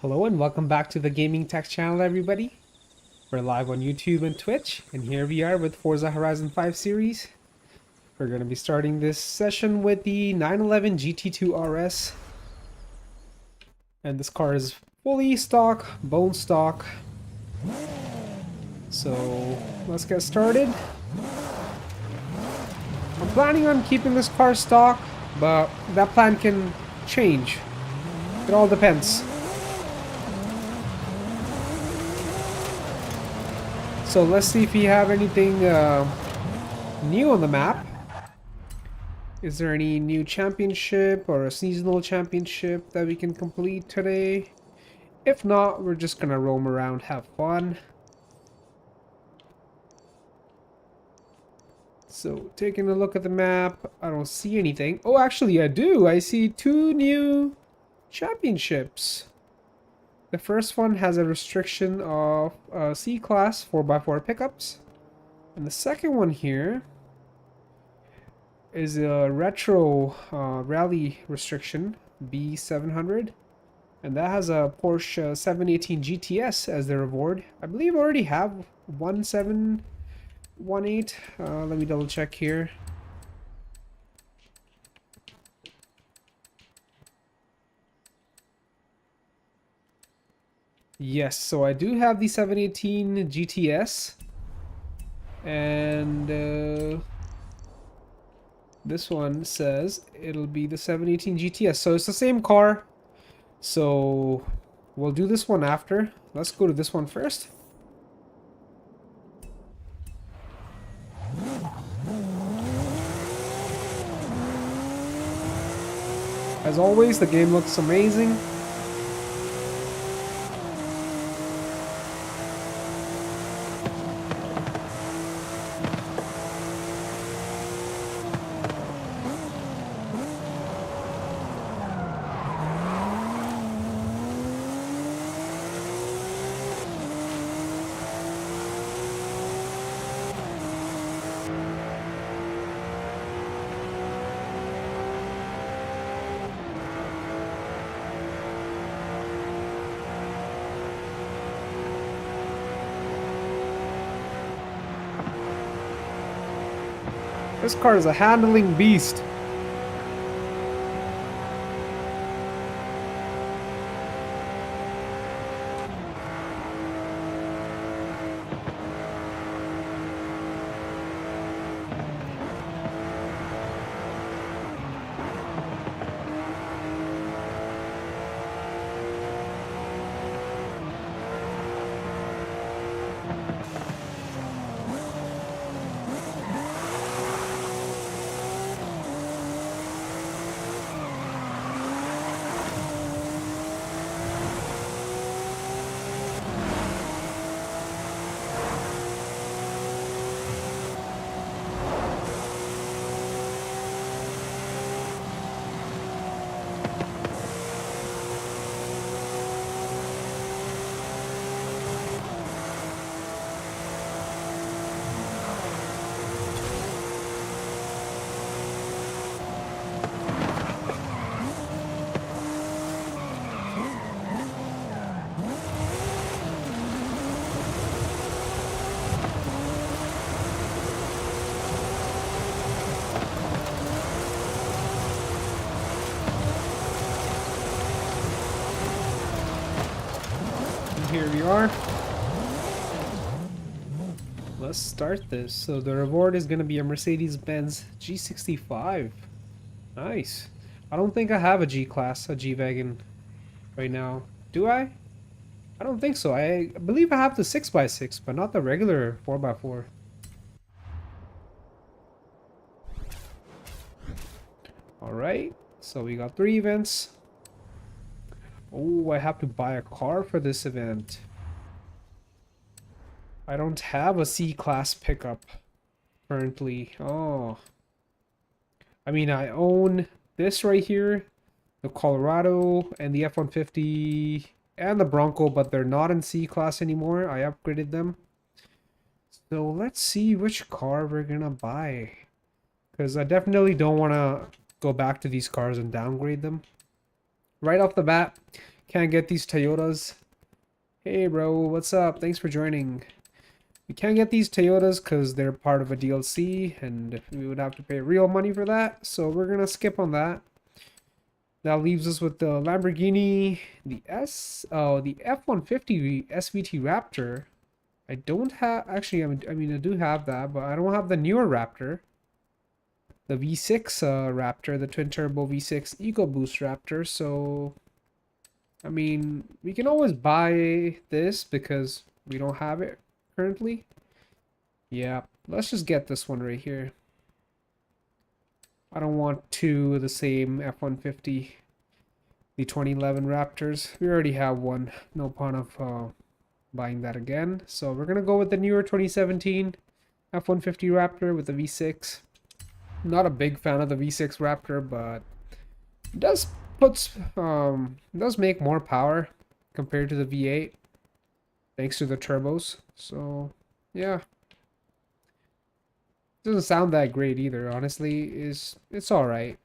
Hello and welcome back to the Gaming Tech channel, everybody. We're live on YouTube and Twitch, and here we are with Forza Horizon 5 series. We're going to be starting this session with the 911 GT2 RS. And this car is fully stock, bone stock. So let's get started. I'm planning on keeping this car stock, but that plan can change. It all depends. So let's see if we have anything new on the map. Is there any new championship or a seasonal championship that we can complete today? If not, we're just gonna roam around, have fun. So taking a look at the map, I don't see anything. Oh, actually I do. I see two new championships. The first one has a restriction of C-Class 4x4 pickups. And the second one here is a retro rally restriction, B700. And that has a Porsche 718 GTS as the reward. I believe I already have 1718. Let me double check here. Yes, so I do have the 718 GTS. And this one says it'll be the 718 GTS. So it's the same car. So we'll do this one after. Let's go to this one first. As always, the game looks amazing. This car is a handling beast. Here we are. Let's start this. So the reward is going to be a Mercedes-Benz G65. Nice. I don't think I have a G-Class, a G-Wagon right now. Do I? I don't think so. I believe I have the 6x6, but not the regular 4x4. Alright, so we got 3 events. Oh, I have to buy a car for this event. I don't have a C-Class pickup currently. Oh. I mean, I own this right here, the Colorado and the F-150 and the Bronco, but they're not in C-Class anymore. I upgraded them. So let's see which car we're gonna buy. Because I definitely don't want to go back to these cars and downgrade them. Right off the bat, Can't get these Toyotas. Hey bro, what's up? Thanks for joining. We can't get these Toyotas because they're part of a DLC and we would have to pay real money for that. So we're gonna skip on that. That leaves us with the Lamborghini, the F-150 SVT Raptor. I don't have, actually, I mean, I do have that, but I don't have the newer Raptor. The V6 Raptor, the twin turbo V6 EcoBoost Raptor. So, I mean, we can always buy this because we don't have it currently. Yeah, let's just get this one right here. I don't want two of the same F-150, the 2011 Raptors. We already have one. No point of buying that again. So we're gonna go with the newer 2017 F-150 Raptor with the V6. Not a big fan of the V6 Raptor, but it does make more power compared to the V8 thanks to the turbos. So yeah. Doesn't sound that great either, honestly. It's alright.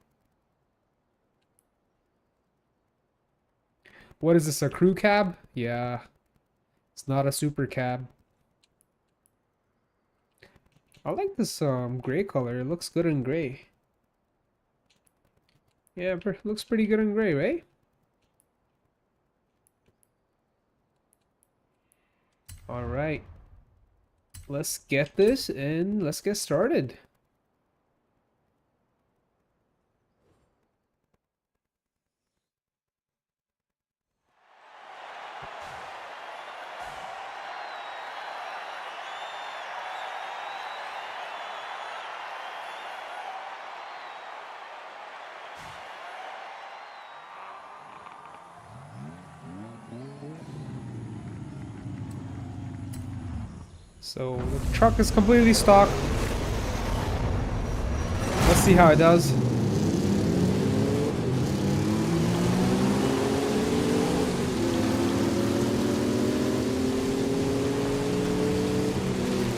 What is this, a crew cab? Yeah. It's not a super cab. I like this gray color. It looks good in gray. Yeah, looks pretty good in gray, right? Alright. Let's get this and let's get started. So the truck is completely stock. Let's see how it does.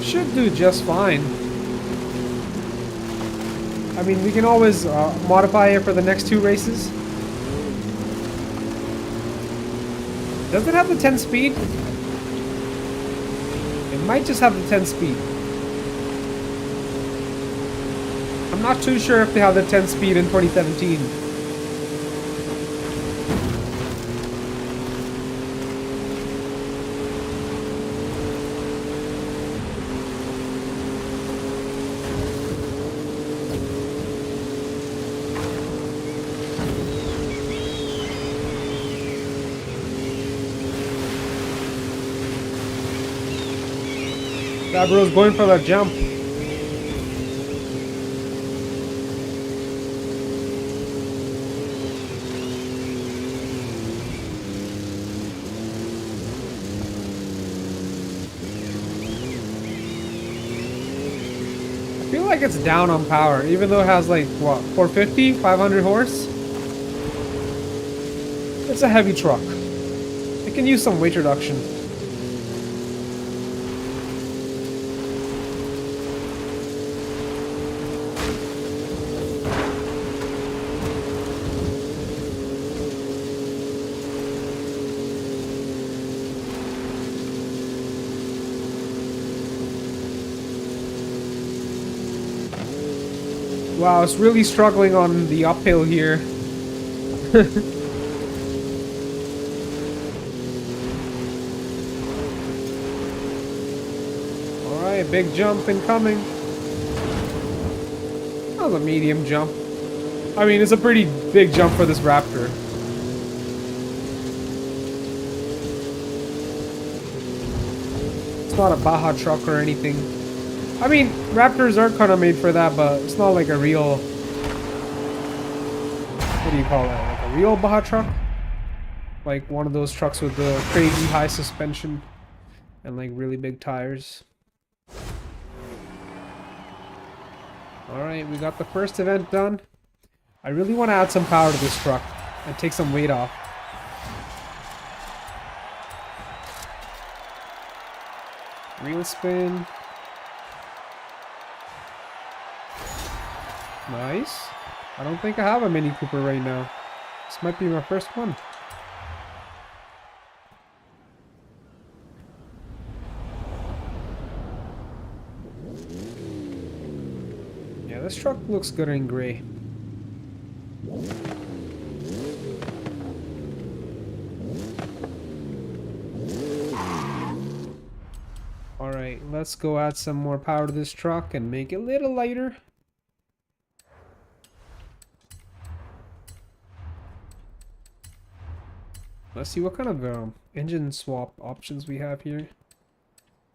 Should do just fine. I mean, we can always modify it for the next two races. Does it have the 10 speed? It might just have the 10 speed. I'm not too sure if they have the 10 speed in 2017. That bro's going for that jump. I feel like it's down on power, even though it has like, what, 450, 500 horse? It's a heavy truck. It can use some weight reduction. Wow, it's really struggling on the uphill here. Alright, big jump incoming. That was a medium jump. I mean, it's a pretty big jump for this Raptor. It's not a Baja truck or anything. I mean, Raptors are kind of made for that, but it's not like a real... What do you call that? Like a real Baja truck? Like one of those trucks with the crazy high suspension and like really big tires. Alright, we got the first event done. I really want to add some power to this truck and take some weight off. Wheel spin. Nice. I don't think I have a Mini Cooper right now. This might be my first one. this truck looks good in gray. Alright, let's go add some more power to this truck and make it a little lighter. Let's see what kind of engine swap options we have here.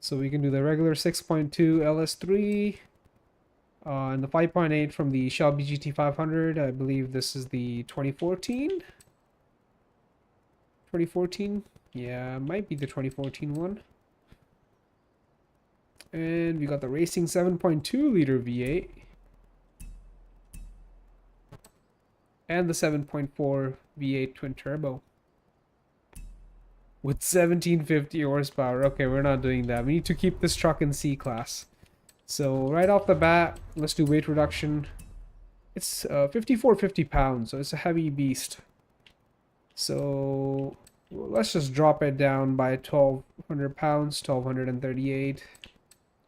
So we can do the regular 6.2 LS3 and the 5.8 from the Shelby GT500. I believe this is the 2014? 2014? Yeah, it might be the 2014 one. And we got the racing 7.2 liter V8. And the 7.4 V8 twin turbo. With 1750 horsepower. Okay, we're not doing that. We need to keep this truck in C class. So right off the bat, let's do weight reduction. It's 5450 pounds, so it's a heavy beast. So let's just drop it down by 1200 pounds, 1238.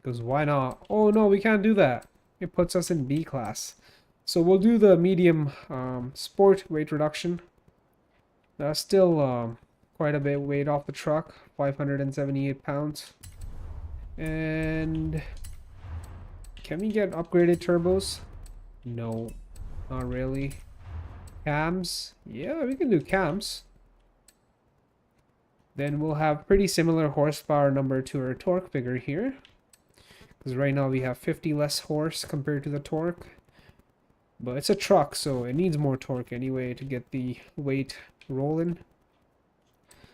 Because why not? Oh no, we can't do that. It puts us in B class. So we'll do the medium sport weight reduction. That's still quite a bit weight off the truck, 578 pounds. And can we get upgraded turbos? No, not really. Cams? Yeah, we can do cams. Then we'll have pretty similar horsepower number to our torque figure here. Because right now we have 50 less horse compared to the torque. But it's a truck, so it needs more torque anyway to get the weight rolling.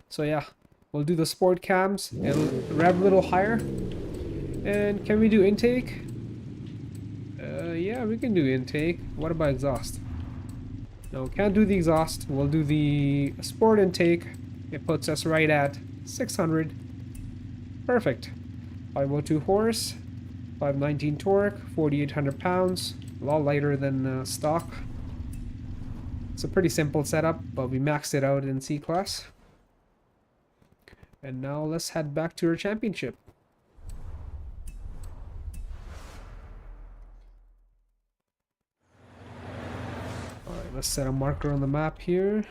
So yeah, we'll do the sport cams. It'll rev a little higher. And can we do intake? Yeah, we can do intake. What about exhaust? No, can't do the exhaust. We'll do the sport intake. It puts us right at 600. Perfect. 502 horse, 519 torque, 4,800 pounds. A lot lighter than stock. It's a pretty simple setup, but we maxed it out in C class. And now let's head back to our championship. Alright, let's set a marker on the map here.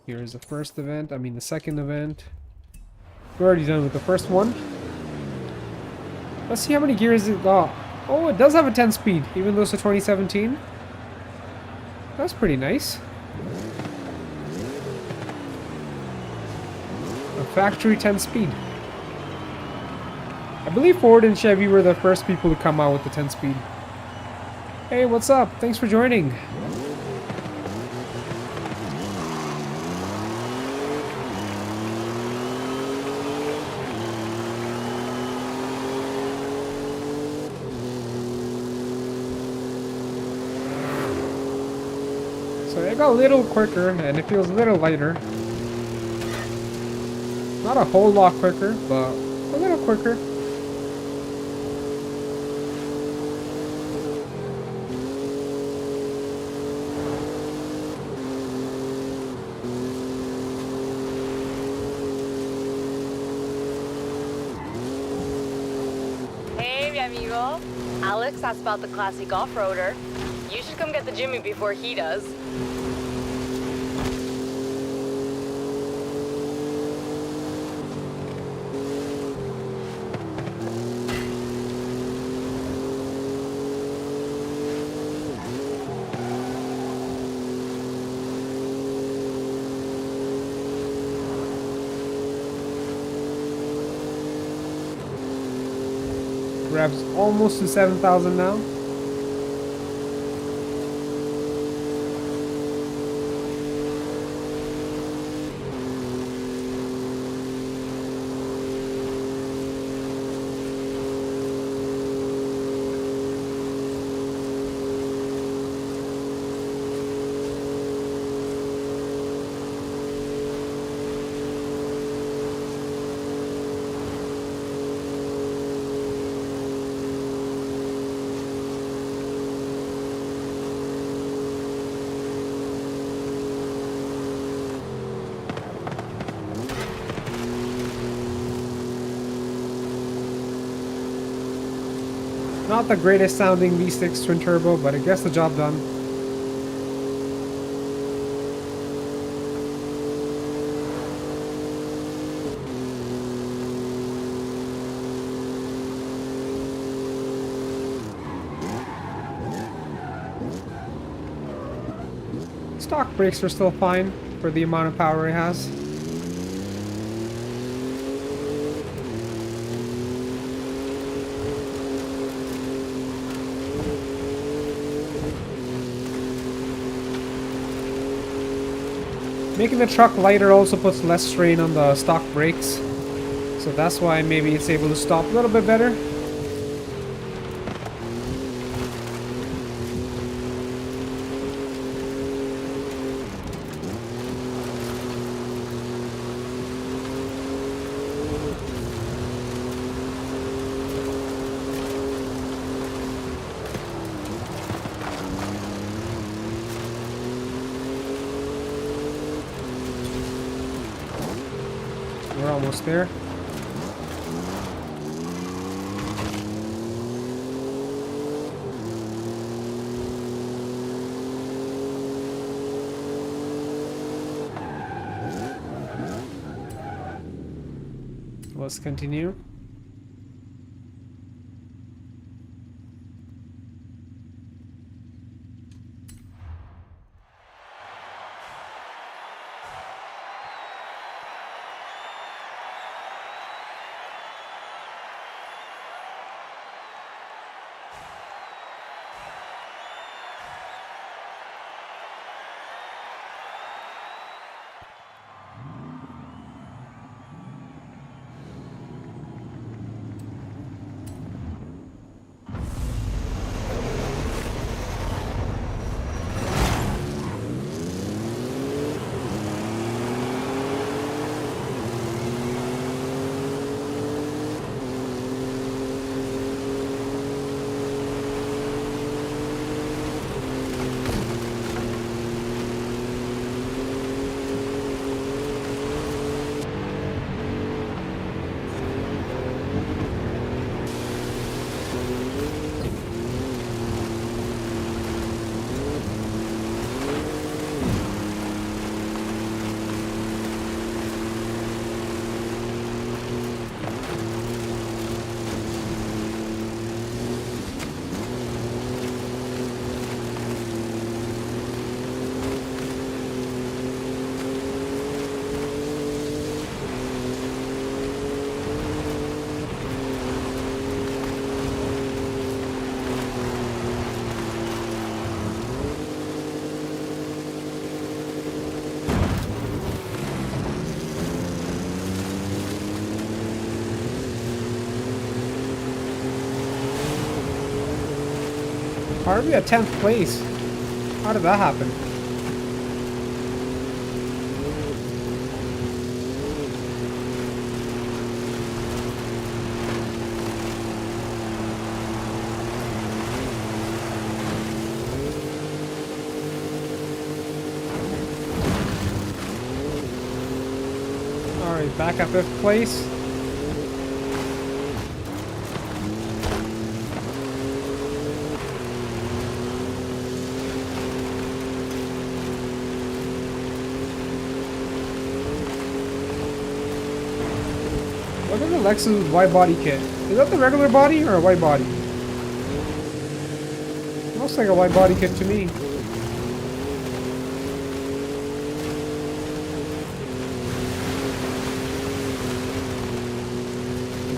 Here's the first event, the second event. We're already done with the first one. Let's see how many gears it got. Oh, it does have a 10 speed, even though it's a 2017. That's pretty nice. A factory 10 speed. I believe Ford and Chevy were the first people to come out with the 10 speed. Hey, what's up? Thanks for joining. So it got a little quicker and it feels a little lighter. Not a whole lot quicker, but a little quicker. Hey, mi amigo. Alex asked about the classic off-roader. You should come get the Jimmy before he does. Revs almost to 7,000 now. Not the greatest sounding V6 twin turbo, but it gets the job done. Stock brakes are still fine for the amount of power it has. Making the truck lighter also puts less strain on the stock brakes, so that's why maybe it's able to stop a little bit better. We're almost there. Let's continue. How are we at 10th place? How did that happen? Alright, back at 5th place. Look at the Lexus wide body kit. Is that the regular body or a wide body? Looks like a wide body kit to me.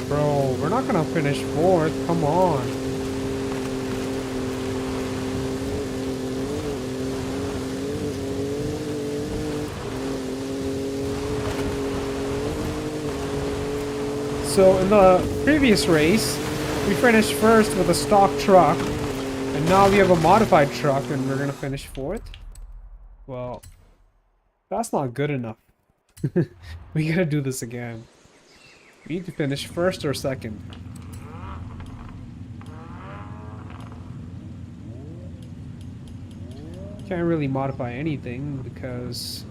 Bro, we're not gonna finish 4th. Come on. So in the previous race, we finished 1st with a stock truck, and now we have a modified truck and we're gonna finish 4th? Well, that's not good enough. We gotta do this again. We need to finish 1st or 2nd. Can't really modify anything because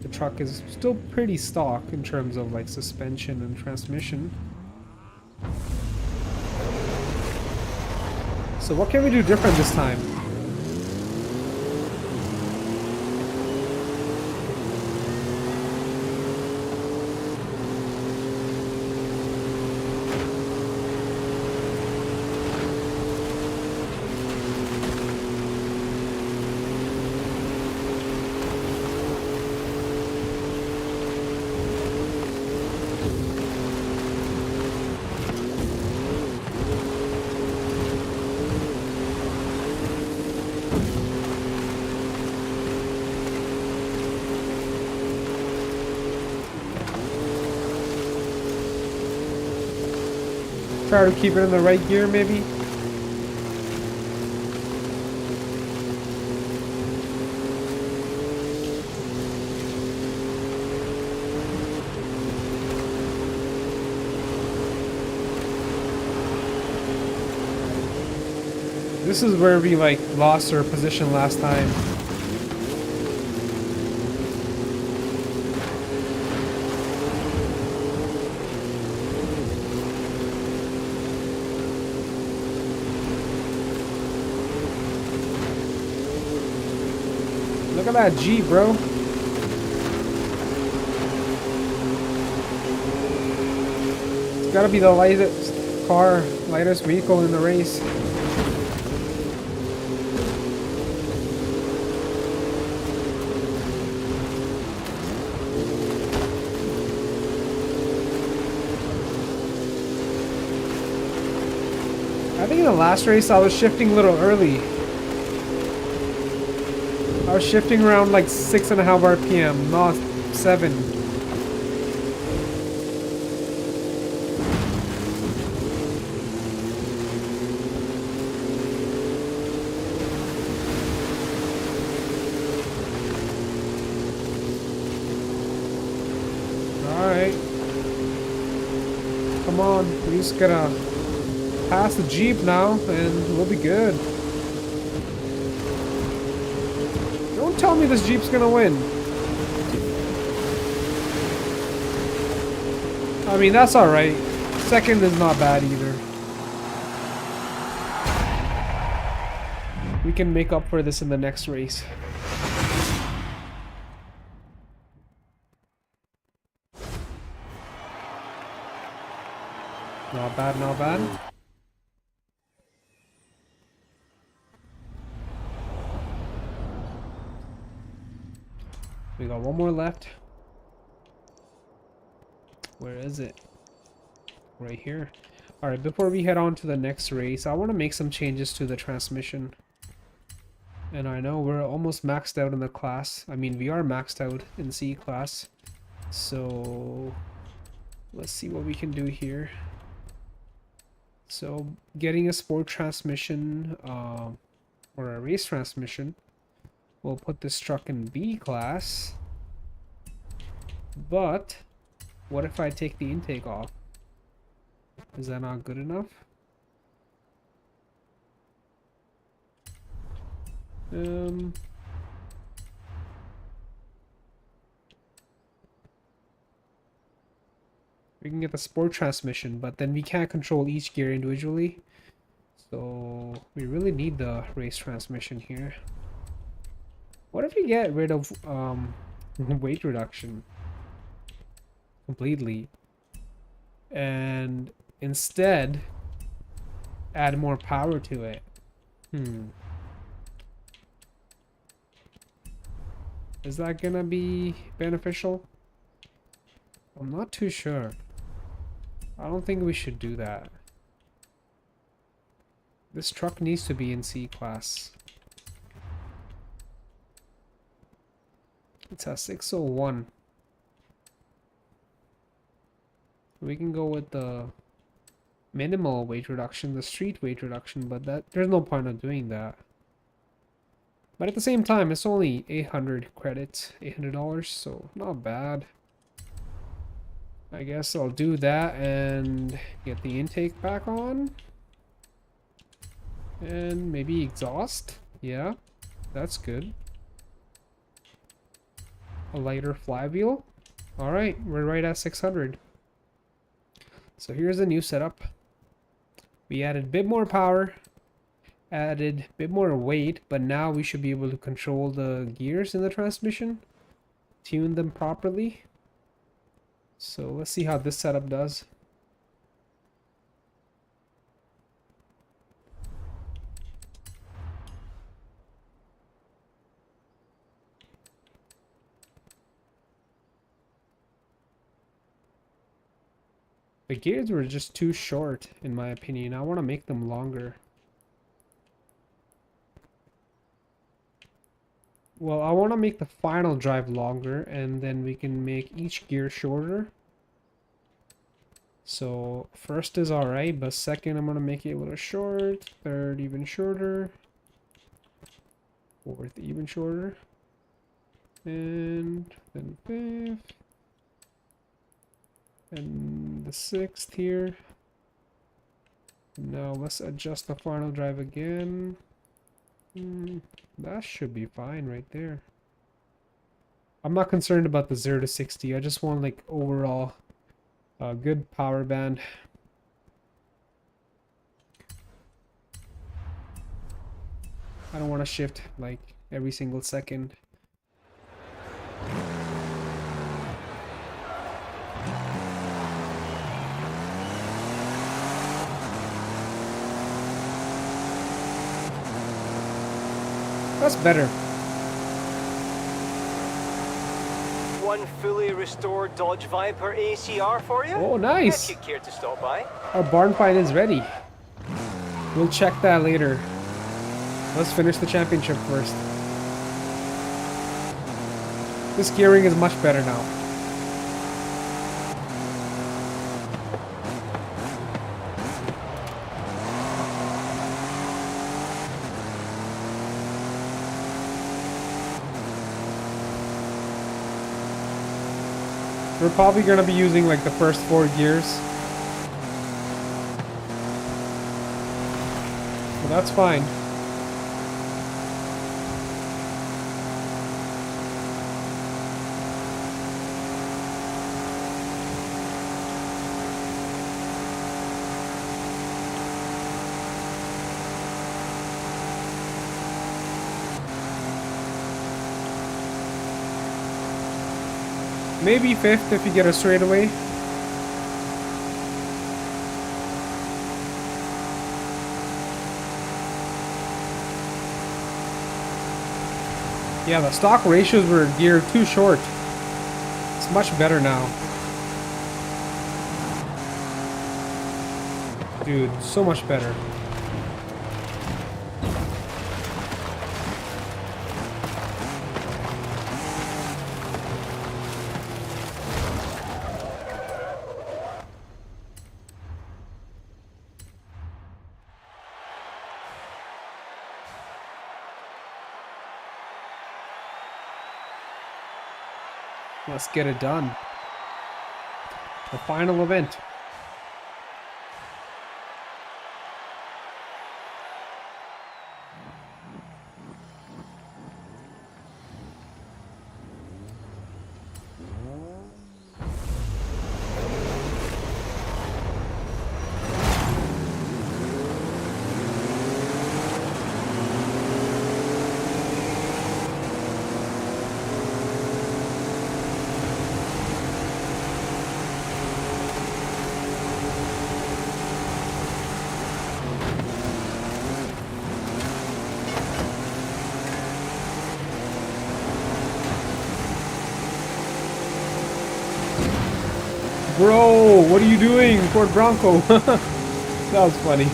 the truck is still pretty stock in terms of like suspension and transmission. So what can we do different this time? Try to keep it in the right gear, maybe. This is where we like lost our position last time. Look at that Jeep, bro. It's gotta be the lightest car, lightest vehicle in the race. I think in the last race I was shifting a little early. I was shifting around like 6.5 RPM, not 7. Alright. Come on, we just gotta pass the Jeep now and we'll be good. Don't tell me this Jeep's gonna win. I mean, that's alright. Second is not bad either. We can make up for this in the next race. Not bad, not bad. We got one more left. Where is it? Right here. Alright, before we head on to the next race, I want to make some changes to the transmission. And I know we're almost maxed out in the class. I mean, we are maxed out in C class. So, let's see what we can do here. So, getting a sport transmission, or a race transmission. We'll put this truck in B class. But what if I take the intake off? Is that not good enough? We can get the sport transmission, but then we can't control each gear individually. So we really need the race transmission here. What if we get rid of weight reduction completely and instead add more power to it? Is that gonna be beneficial? I'm not too sure. I don't think we should do that. This truck needs to be in C class. It's a 601. We can go with the minimal weight reduction, the street weight reduction, but there's no point of doing that. But at the same time, it's only 800 credits, $800, so not bad. I guess I'll do that and get the intake back on. And maybe exhaust. Yeah, that's good. A lighter flywheel. Alright, we're right at 600. So here's the new setup. We added a bit more power. added a bit more weight, but now we should be able to control the gears in the transmission, tune them properly. So let's see how this setup does. The gears were just too short, in my opinion. I want to make them longer. Well, I want to make the final drive longer, and then we can make each gear shorter. So, first is alright, but second I'm going to make it a little short. Third, even shorter. Fourth, even shorter. And then fifth. And the sixth here. Now let's adjust the final drive again. That should be fine right there. I'm not concerned about the 0 to 60. I just want like overall a good power band. I don't want to shift like every single second. That's better. One fully restored Dodge Viper ACR for you. Oh, nice. If you care to stop by. Our barn find is ready. We'll check that later. Let's finish the championship first. This gearing is much better now. We're probably going to be using like the first 4 gears. So that's fine. Maybe 5th if you get a straightaway. Yeah, the stock ratios were geared too short. It's much better now. Dude, so much better. Let's get it done. The final event. Bro, what are you doing, Ford Bronco? That was funny.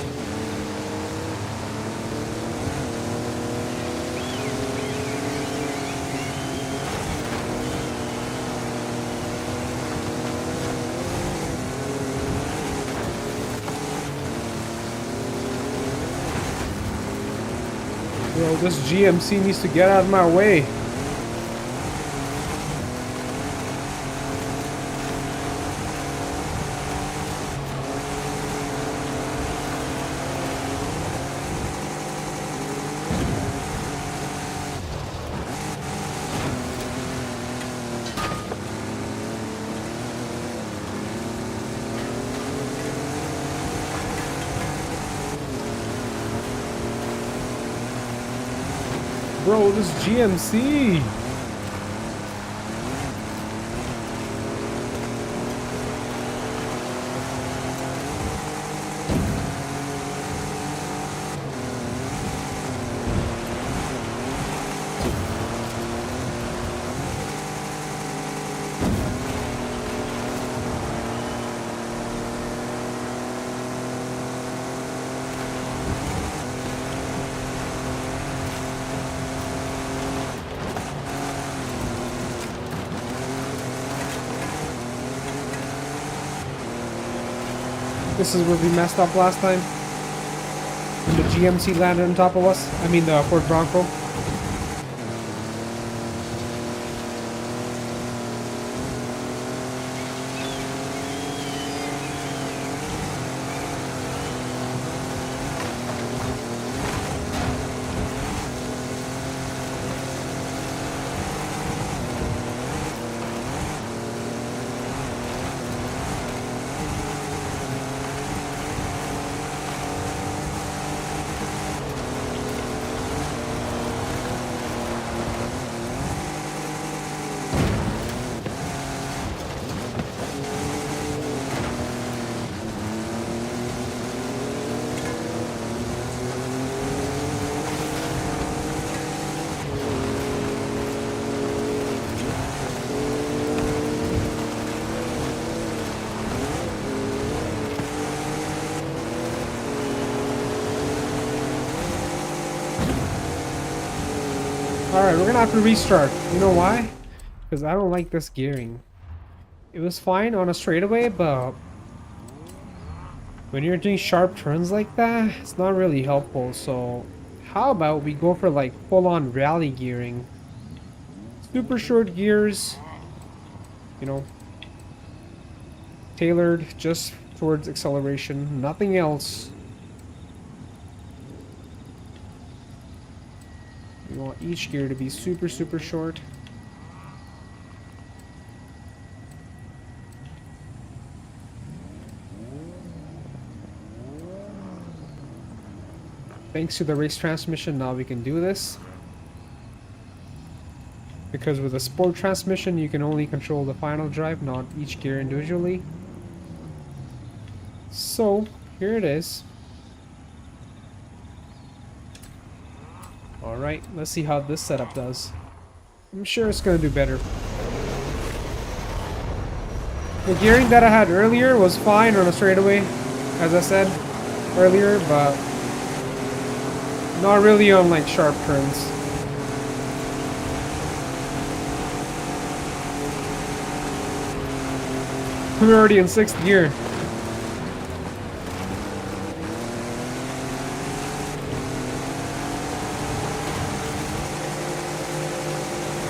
Bro, this GMC needs to get out of my way. Bro, this GMC. This is where we messed up last time. When the GMC landed on top of us. I mean the Ford Bronco. Alright, we're gonna have to restart. You know why? Because I don't like this gearing. It was fine on a straightaway, but when you're doing sharp turns like that, it's not really helpful. So how about we go for like full-on rally gearing? Super short gears, you know, tailored just towards acceleration, nothing else. We want each gear to be super, super short. Thanks to the race transmission, now we can do this. Because with a sport transmission, you can only control the final drive, not each gear individually. So, here it is. Alright, let's see how this setup does. I'm sure it's going to do better. The gearing that I had earlier was fine on a straightaway, as I said earlier, but not really on like sharp turns. We're already in 6th gear.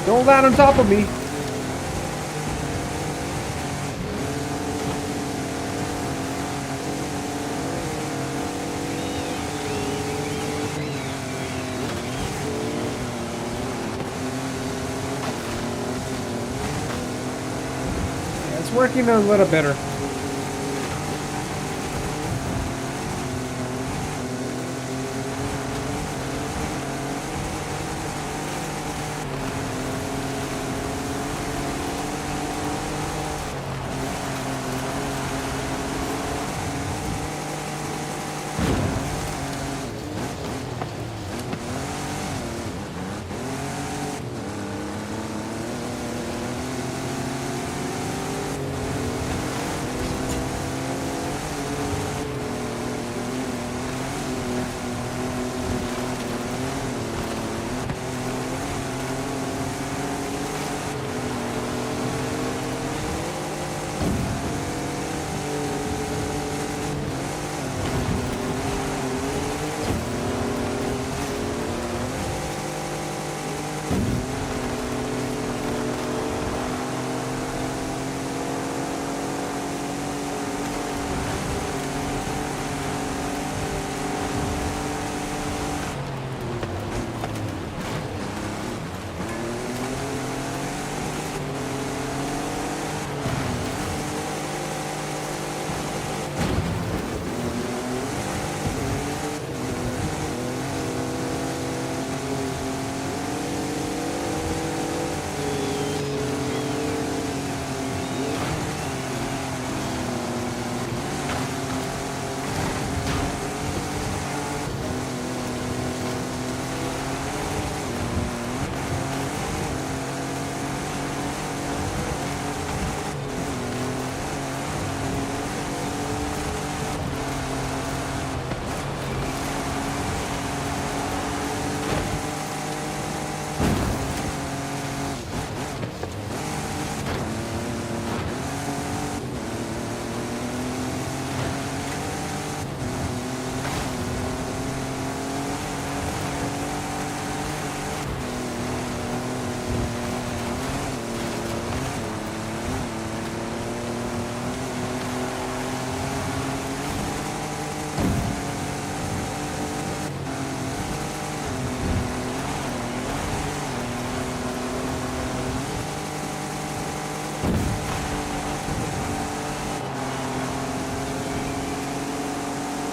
Don't land on top of me. Yeah, it's working a little better.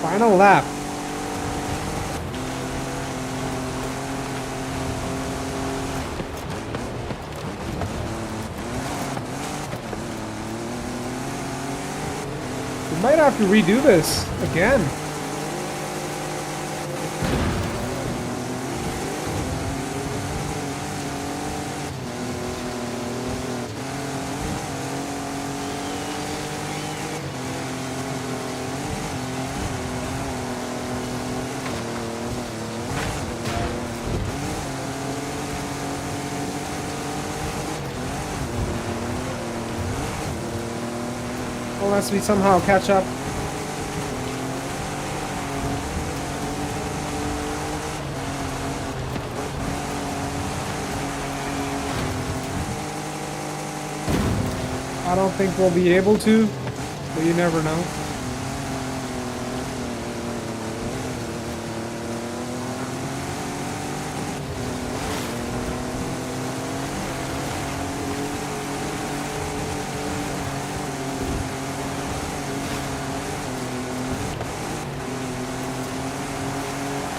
Final lap. We might have to redo this again. Unless we somehow catch up. I don't think we'll be able to, but you never know.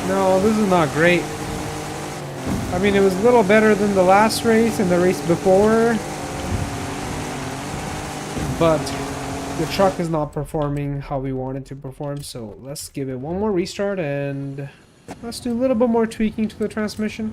No, this is not great. I mean, it was a little better than the last race and the race before, but the truck is not performing how we want it to perform, so let's give it one more restart and let's do a little bit more tweaking to the transmission.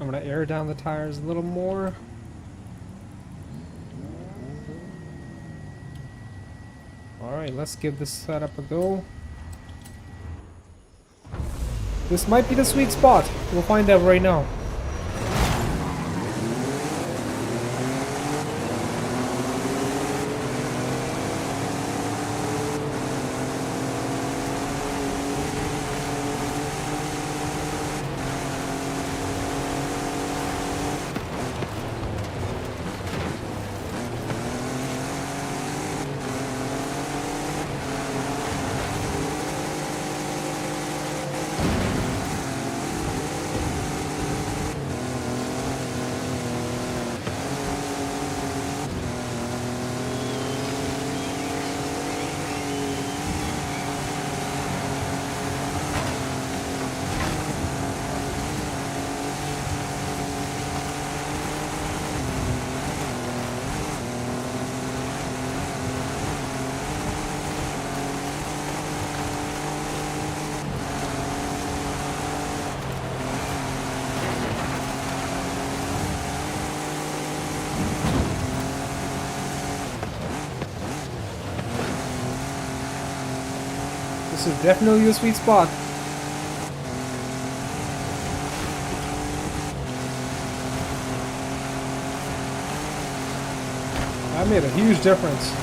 I'm gonna air down the tires a little more. Alright, let's give this setup a go. This might be the sweet spot. We'll find out right now. This is definitely a sweet spot. That made a huge difference.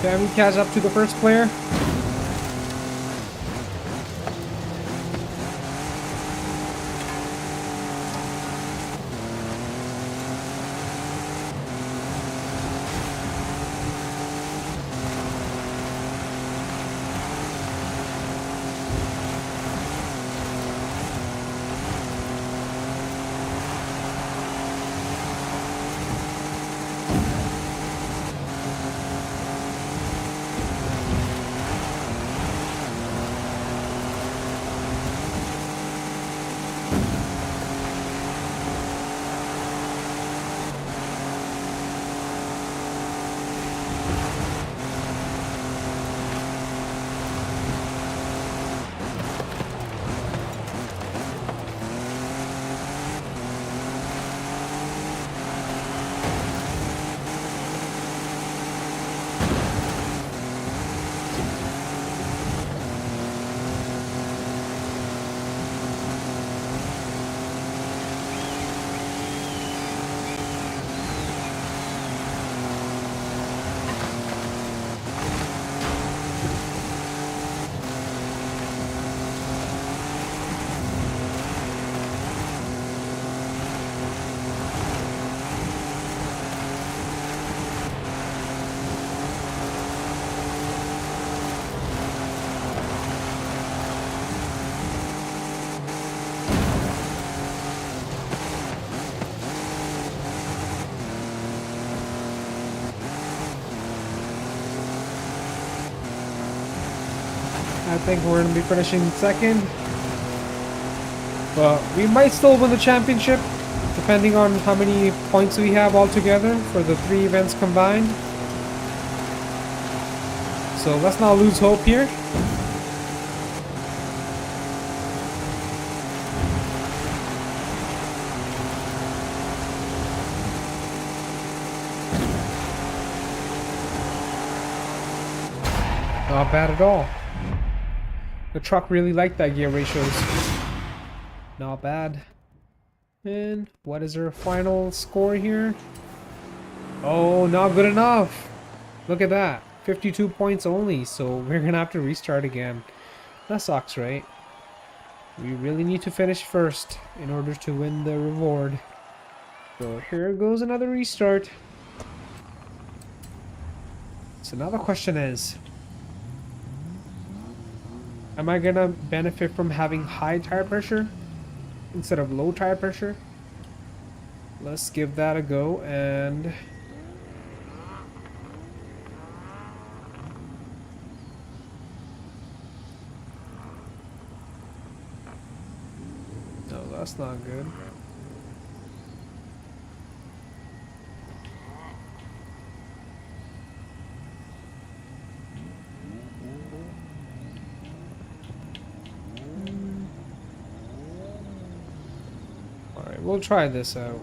Can we catch up to the first player? I think we're going to be finishing second. But we might still win the championship, depending on how many points we have altogether for the 3 events combined. So let's not lose hope here. Not bad at all. The truck really liked that gear ratios. Not bad. And what is our final score here? Oh, not good enough. Look at that. 52 points only, so we're gonna have to restart again. That sucks, right? We really need to finish first in order to win the reward. So here goes another restart. So now the question is, am I gonna benefit from having high tire pressure instead of low tire pressure? Let's give that a go. And no, that's not good. We'll try this out.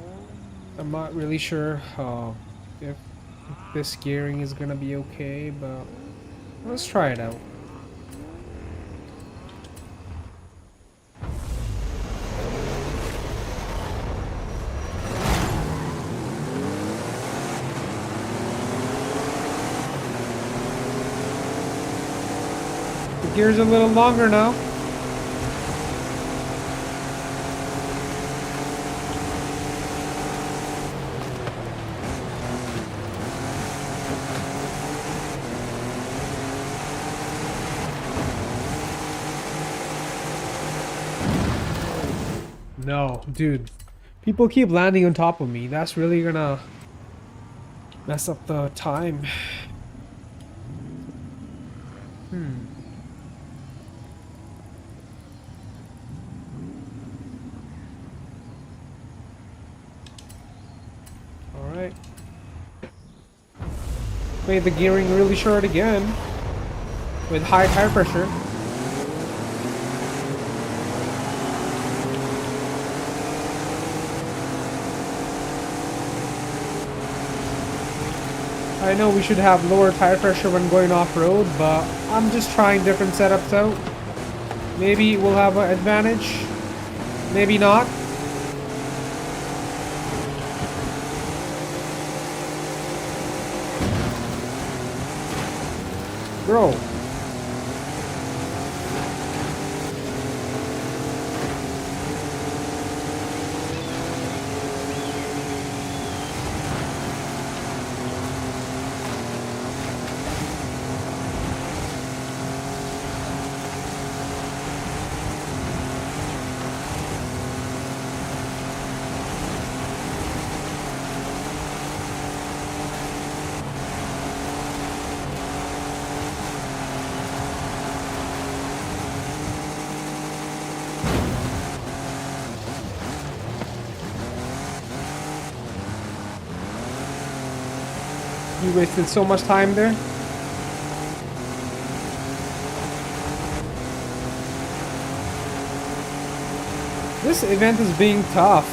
I'm not really sure if this gearing is gonna be okay, but let's try it out. The gear's a little longer now. No, dude. People keep landing on top of me. That's really gonna mess up the time. Alright. Made the gearing really short again. With high tire pressure. I know we should have lower tire pressure when going off-road, but I'm just trying different setups out. Maybe we'll have an advantage. Maybe not. Bro. You wasted so much time there. This event is being tough.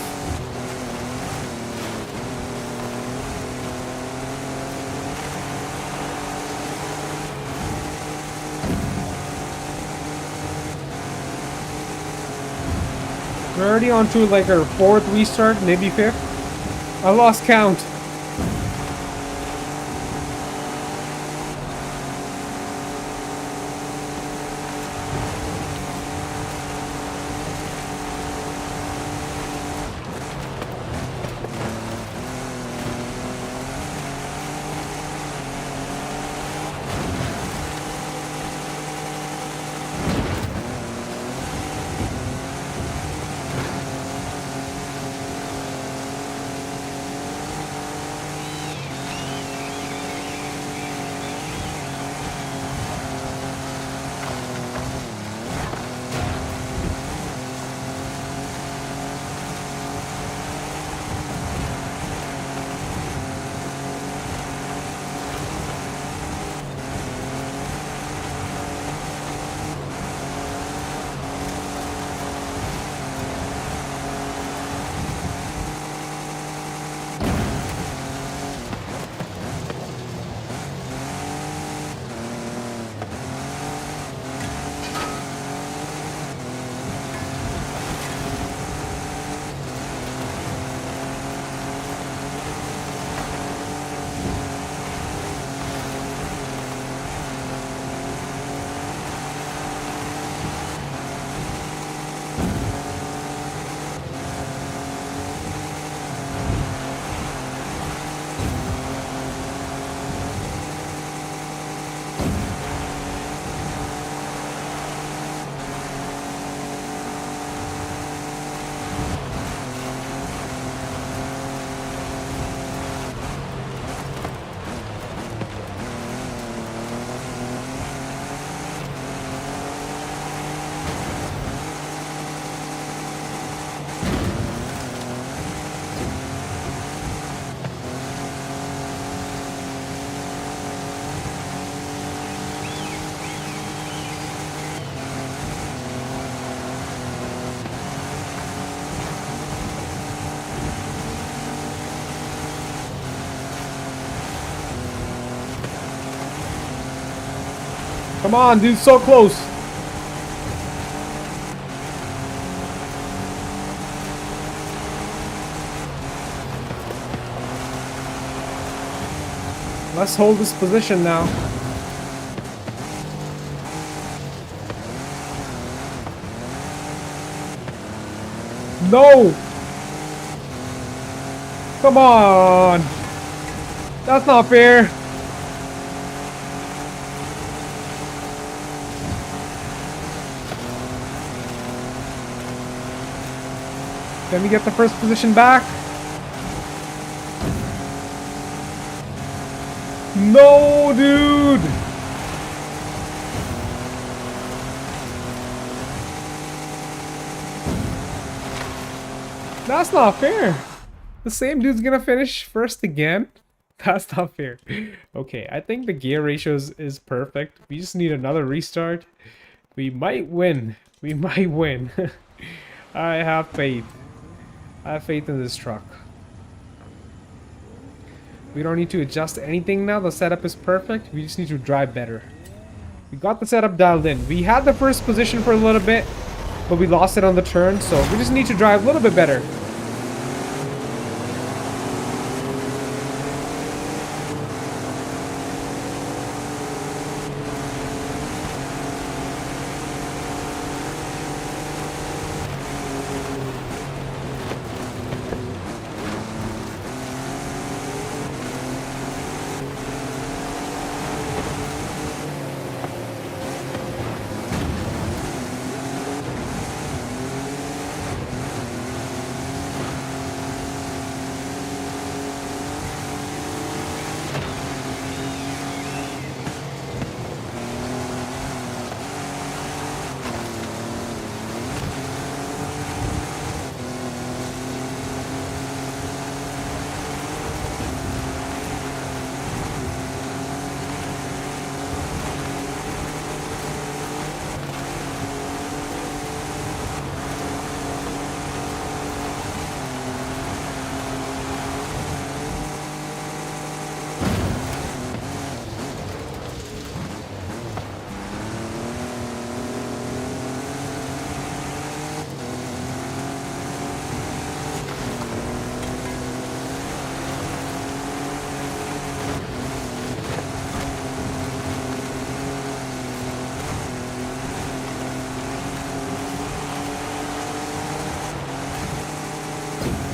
We're already on to like our 4th restart, maybe 5th. I lost count. Come on, dude, so close. Let's hold this position now. No! Come on! That's not fair! Let me get the first position back. No, dude! That's not fair. The same dude's gonna finish first again? That's not fair. Okay, I think the gear ratio is perfect. We just need another restart. We might win. We might win. I have faith. I have faith in this truck. We don't need to adjust anything now. The setup is perfect. We just need to drive better. We got the setup dialed in. We had the first position for a little bit, but we lost it on the turn, so we just need to drive a little bit better.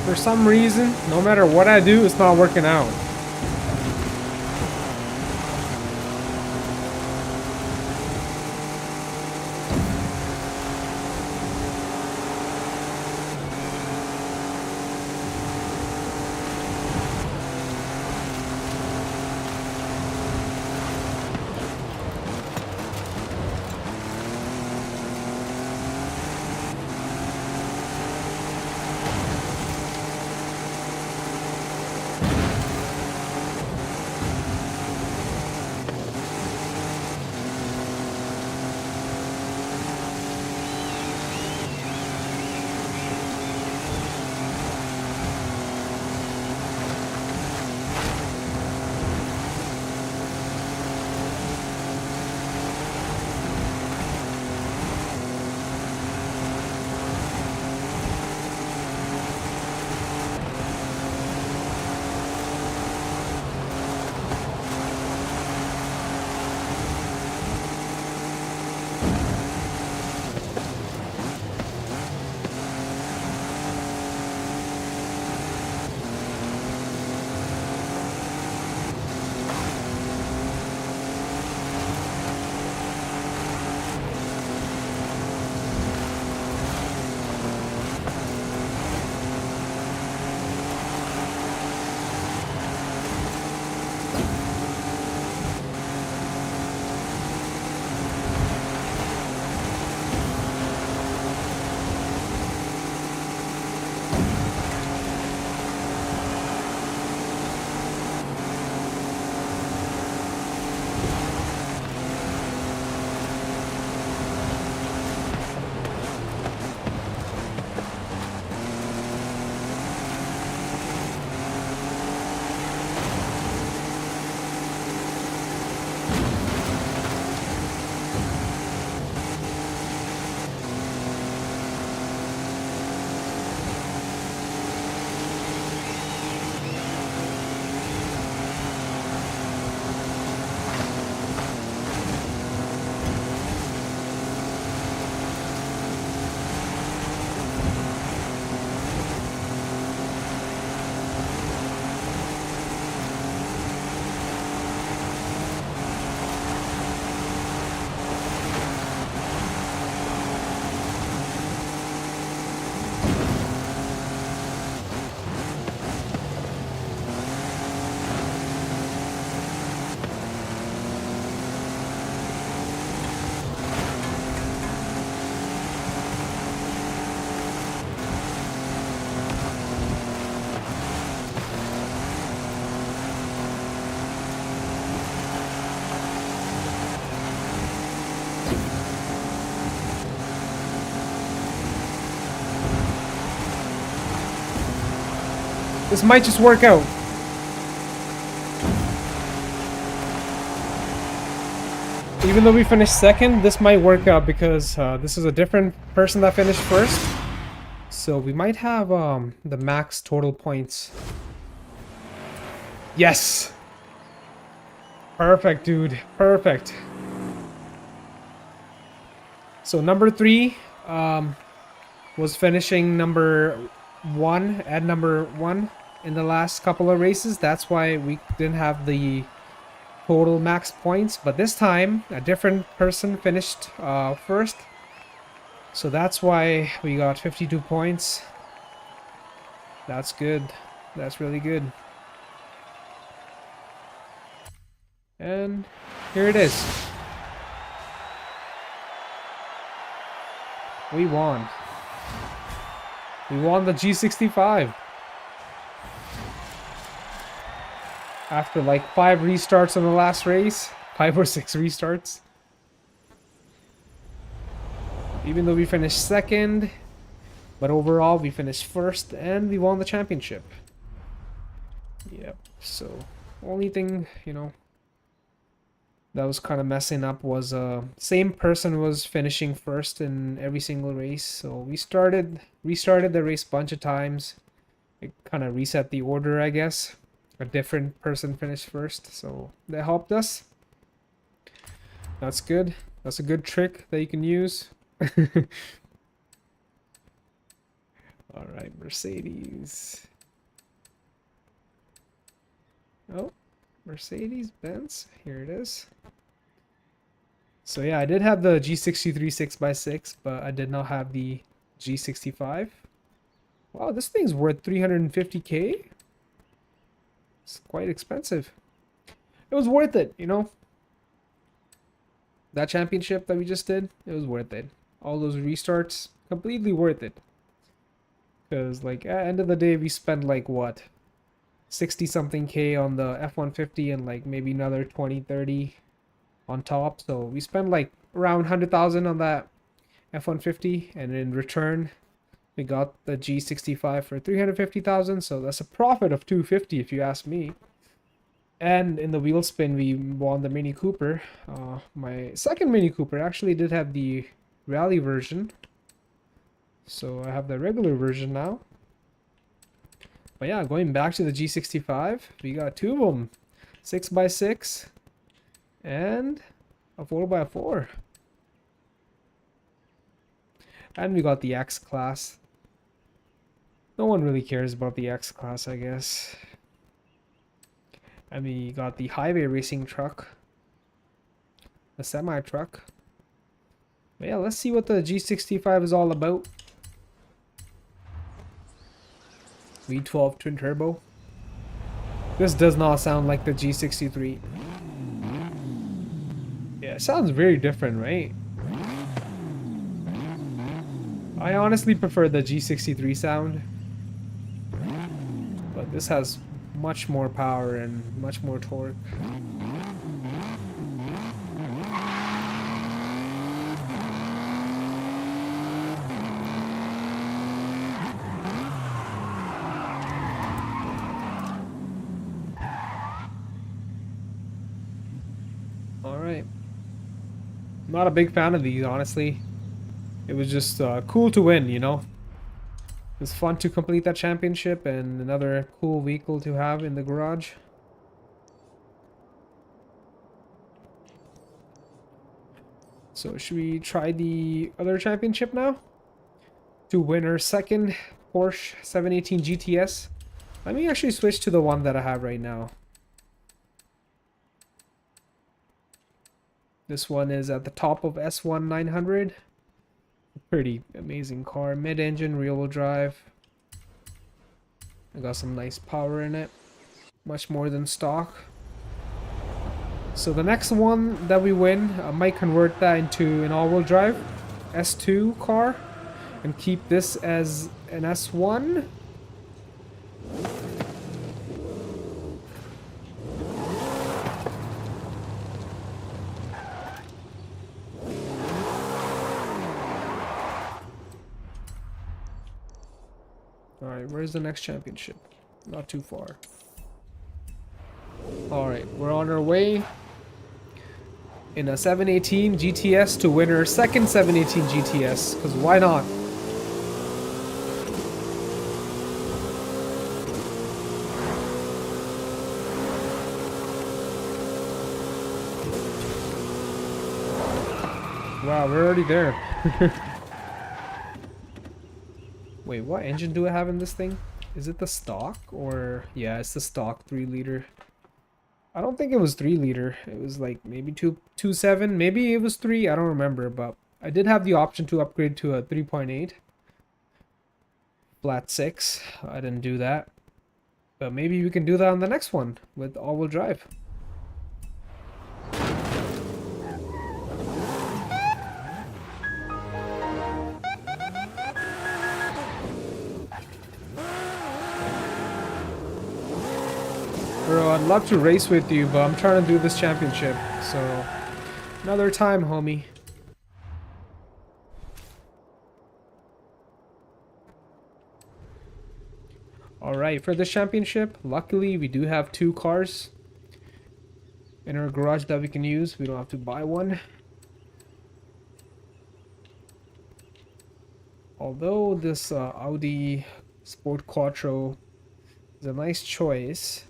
For some reason, no matter what I do, it's not working out. This might just work out. Even though we finished second, this might work out because this is a different person that finished first. So we might have the max total points. Yes! Perfect, dude. Perfect. So number 3 was finishing number 1 at number 1 in the last couple of races. That's why we didn't have the total max points. But this time, a different person finished first. So that's why we got 52 points. That's good. That's really good. And here it is. We won. We won the G65. After like 5 restarts on the last race. 5 or 6 restarts. Even though we finished second. But overall we finished first and we won the championship. Yep. So only thing, you know, that was kind of messing up was same person was finishing first in every single race. So we restarted the race a bunch of times. It kind of reset the order, I guess. A different person finished first, so that helped us. That's good. That's a good trick that you can use. All right, Mercedes. Oh, Mercedes-Benz. Here it is. So yeah, I did have the G63 6x6, but I did not have the G65. Wow, this thing's worth 350k. It's quite expensive. It was worth it, you know. That championship that we just did, it was worth it. All those restarts, completely worth it. Because like at the end of the day, we spent like what? 60 something K on the F-150 and like maybe another 20, 30 on top. So we spent like around 100,000 on that F-150, and in return we got the G65 for 350,000. So that's a profit of 250 if you ask me. And in the wheel spin we won the Mini Cooper. My second Mini Cooper actually did have the rally version, so I have the regular version now. But yeah, going back to the G65, we got 2 of them, 6x6 and a 4x4. And we got the X class. No one really cares about the X class, I guess. And we got the highway racing truck, the semi truck. But yeah, let's see what the G65 is all about. V12 twin turbo. This does not sound like the G63. Yeah, it sounds very different, right? I honestly prefer the G63 sound, but this has much more power and much more torque. Alright. Not a big fan of these, honestly. It was just cool to win, you know? It was fun to complete that championship and another cool vehicle to have in the garage. So should we try the other championship now? To win our second Porsche 718 GTS. Let me actually switch to the one that I have right now. This one is at the top of S1 900. Pretty amazing car. Mid-engine, rear-wheel drive. I got some nice power in it. Much more than stock. So the next one that we win, I might convert that into an all-wheel drive S2 car and keep this as an S1. Alright, where's the next championship? Not too far. Alright, we're on our way in a 718 GTS to win our second 718 GTS, because why not? Wow, we're already there. Wait, what engine do I have in this thing? Is it the stock or... Yeah, it's the stock 3 liter. I don't think it was 3 liter. It was like maybe 2.7. Maybe it was 3. I don't remember, but I did have the option to upgrade to a 3.8. Flat 6. I didn't do that. But maybe we can do that on the next one with all-wheel drive. Bro, I'd love to race with you, but I'm trying to do this championship, so another time, homie. Alright, for the championship, luckily we do have 2 cars in our garage that we can use. We don't have to buy one. Although this Audi Sport Quattro is a nice choice,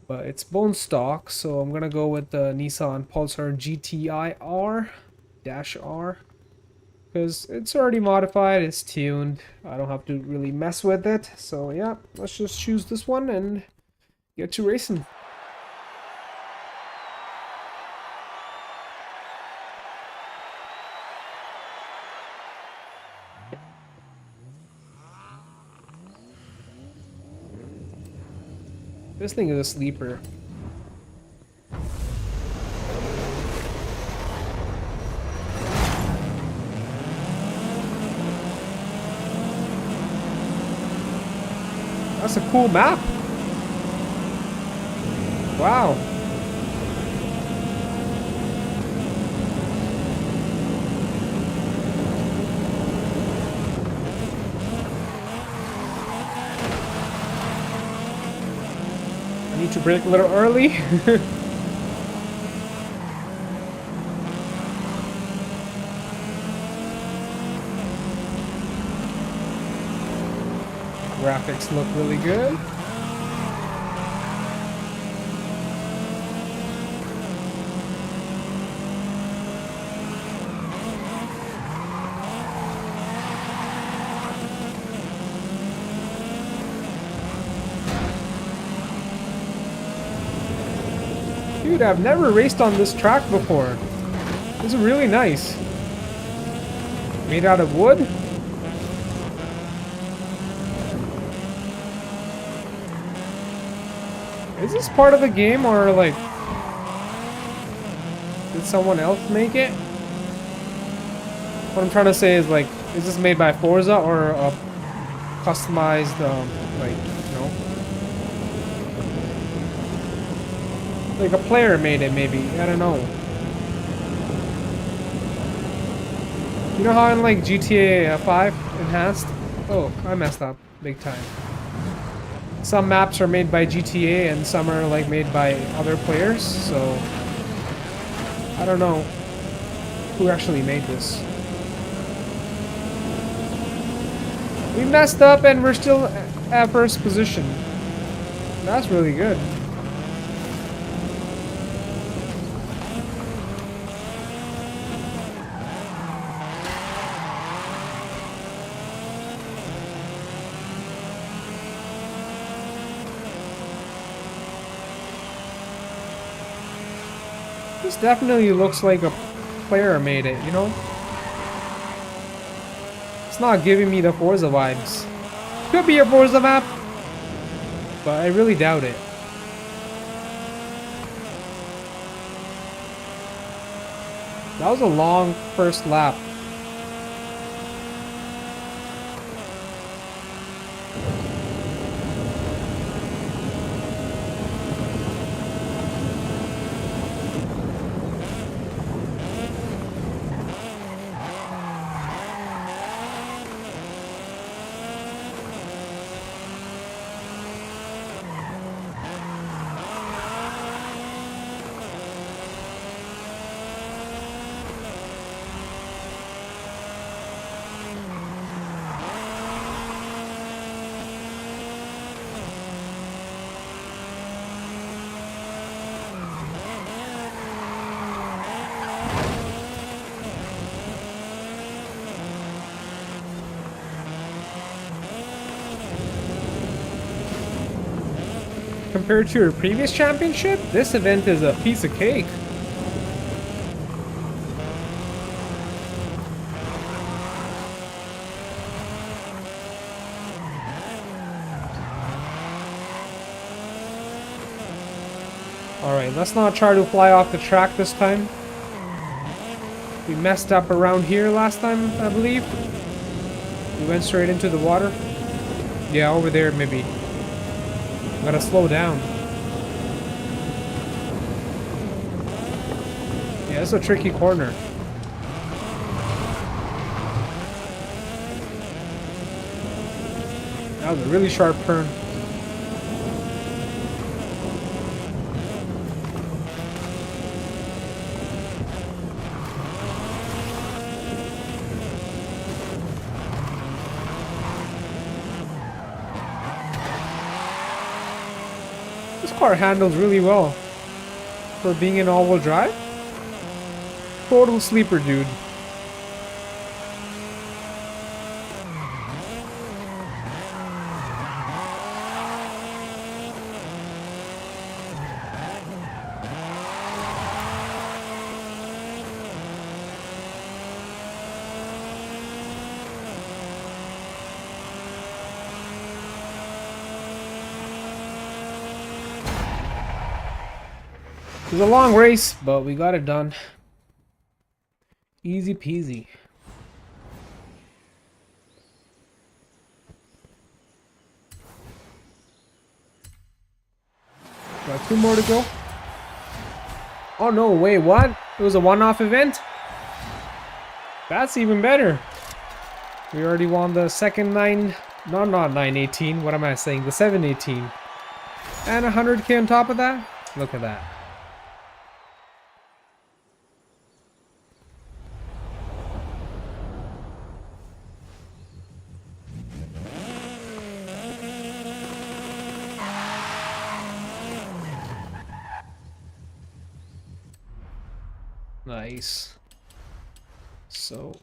but it's bone stock, so I'm gonna go with the Nissan Pulsar GTI R-R, because it's already modified, it's tuned. I don't have to really mess with it. So yeah, let's just choose this one and get to racing. This thing is a sleeper. That's a cool map. Wow. I need to brake a little early. Graphics look really good. Dude, I've never raced on this track before. This is really nice. Made out of wood. Is this part of the game, or like did someone else make it? What I'm trying to say is, like, is this made by Forza or a customized like, you know, like a player made it maybe? I don't know. You know how in like GTA 5 Enhanced? Oh, I messed up big time. Some maps are made by GTA and some are like made by other players, so I don't know who actually made this. We messed up and we're still at first position. That's really good. This definitely looks like a player made it, you know? It's not giving me the Forza vibes. Could be a Forza map, but I really doubt it. That was a long first lap. compared to your previous championship, this event is a piece of cake. Alright, let's not try to fly off the track this time. We messed up around here last time, I believe. We went straight into the water. Yeah, over there maybe. Gotta slow down. Yeah, it's a tricky corner. That was a really sharp turn. This car handles really well for being in all-wheel drive. Total sleeper, dude. It was a long race, but we got it done. Easy peasy. Got 2 more to go. Oh no, wait, what? It was a one-off event? That's even better. We already won the second not 918, what am I saying? The 718. And 100k on top of that? Look at that. Nice. So,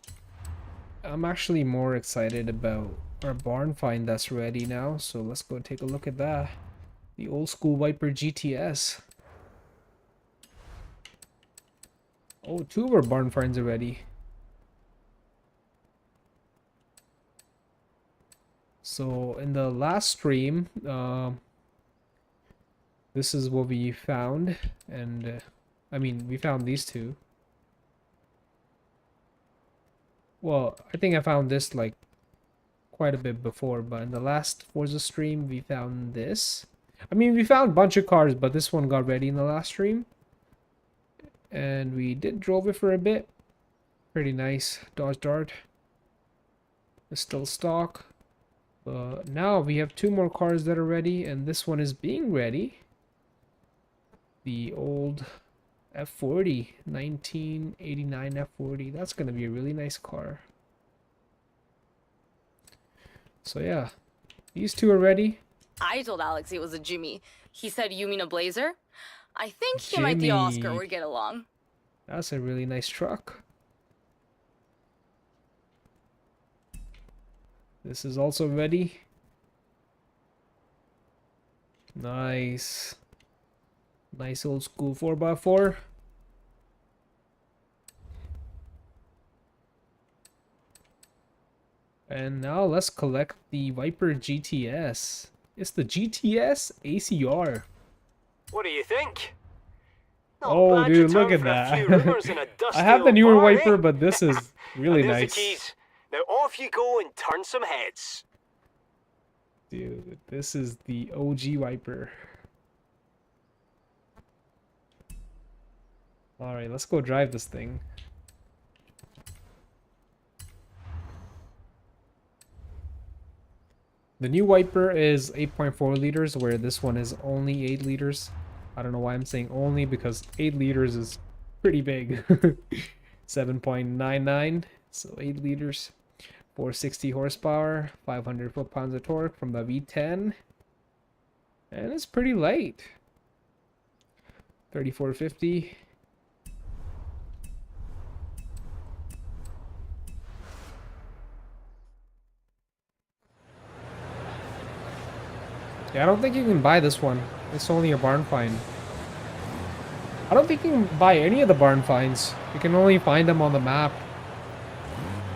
I'm actually more excited about our barn find that's ready now. So let's go take a look at that. The old school Viper GTS. Oh, 2 of our barn finds are ready. So in the last stream, this is what we found, and I mean, we found these 2. Well, I think I found this like quite a bit before, but in the last Forza stream we found this. I mean, we found a bunch of cars, but this one got ready in the last stream. And we drove it for a bit. Pretty nice Dodge Dart. It's still stock. But now we have 2 more cars that are ready, and this one is being ready. The old F40, 1989 F40. That's gonna be a really nice car. So yeah, these 2 are ready. I told Alex it was a Jimmy. He said, "You mean a Blazer?" I think him and the Oscar Jimmy. would get along. That's a really nice truck. This is also ready. Nice. Nice old school 4x4. And now let's collect the Viper GTS. It's the GTS ACR. What do you think? Not Oh, bad dude, return look at for a few that. rumours and a dusty I have the old newer bar, Viper, eh? but this is really And there's nice. the keys. Now off you go and turn some heads. Dude, this is the OG Viper. Alright, let's go drive this thing. The new Viper is 8.4 liters, where this one is only 8 liters. I don't know why I'm saying only, because 8 liters is pretty big. 7.99, so 8 liters. 460 horsepower, 500 foot-pounds of torque from the V10. And it's pretty light. 3450. Yeah, I don't think you can buy this one. It's only a barn find. I don't think you can buy any of the barn finds. You can only find them on the map.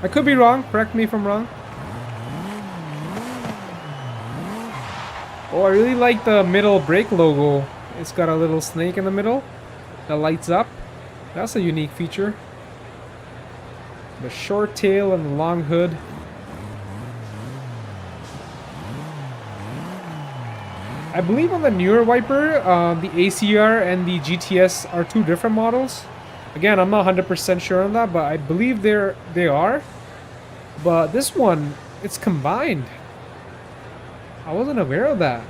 I could be wrong. Correct me if I'm wrong. Oh, I really like the middle brake logo. It's got a little snake in the middle that lights up. That's a unique feature. The short tail and the long hood. I believe on the newer Viper, the ACR and the GTS are two different models. Again, I'm not 100% sure on that, but I believe they are. But this one, it's combined. I wasn't aware of that.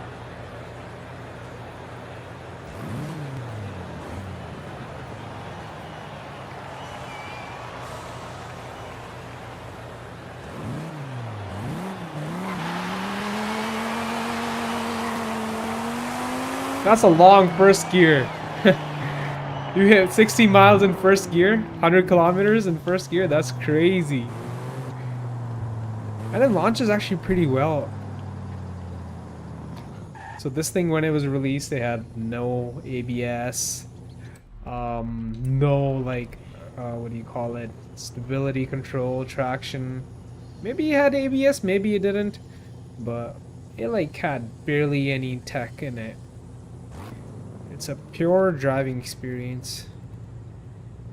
That's a long first gear. You hit 60 miles in first gear, 100 kilometers in first gear. That's crazy. And it launches actually pretty well. So this thing, when it was released, they had no ABS, no like, what do you call it? Stability control, traction. Maybe it had ABS, maybe it didn't, but it like had barely any tech in it. It's a pure driving experience.